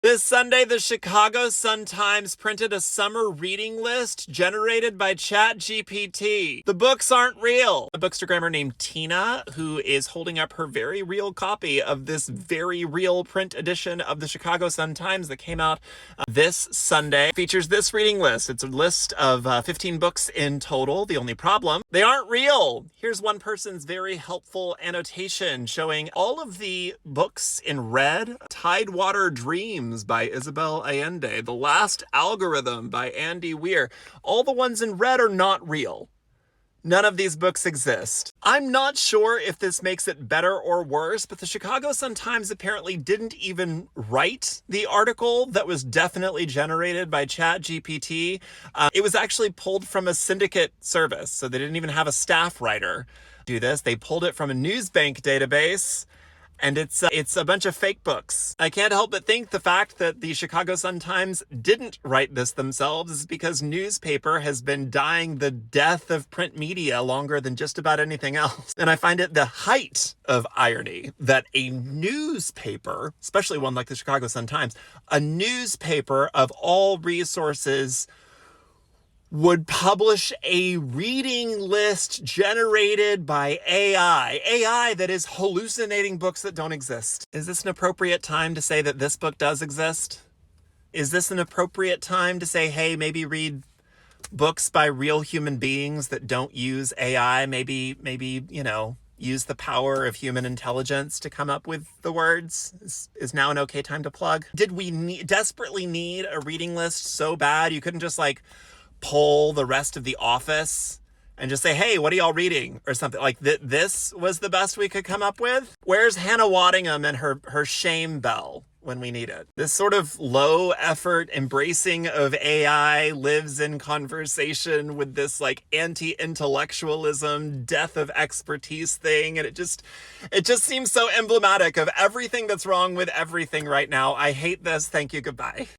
This Sunday, the Chicago Sun-Times printed a summer reading list generated by ChatGPT. The books aren't real. A bookstagrammer named Tina, who is holding up her very real copy of this very real print edition of the Chicago Sun-Times that came out this Sunday, features this reading list. It's a list of 15 books in total. The only problem, they aren't real. Here's one person's very helpful annotation showing all of the books in red. Tidewater Dreams by Isabel Allende, The Last Algorithm by Andy Weir. All the ones in red are not real. None of these books exist. I'm not sure if this makes it better or worse, but the Chicago Sun-Times apparently didn't even write the article that was definitely generated by ChatGPT. It was actually pulled from a syndicate service, so they didn't even have a staff writer do this. They pulled it from a newsbank database. And it's a bunch of fake books. I can't help but think the fact that the Chicago Sun-Times didn't write this themselves is because newspaper has been dying the death of print media longer than just about anything else. And I find it the height of irony that a newspaper, especially one like the Chicago Sun-Times, a newspaper of all resources, would publish a reading list generated by AI that is hallucinating books that don't exist. Is this an appropriate time to say that this book does exist? Is this an appropriate time to say, hey, maybe read books by real human beings that don't use AI? Maybe, use the power of human intelligence to come up with the words? Is now an okay time to plug? Did we desperately need a reading list so bad you couldn't just poll the rest of the office and just say, hey, what are y'all reading? Or something like that. This was the best we could come up with. Where's Hannah Waddingham and her shame bell when we need it? This sort of low effort embracing of AI lives in conversation with this anti-intellectualism, death of expertise thing. And it just seems so emblematic of everything that's wrong with everything right now. I hate this. Thank you. Goodbye.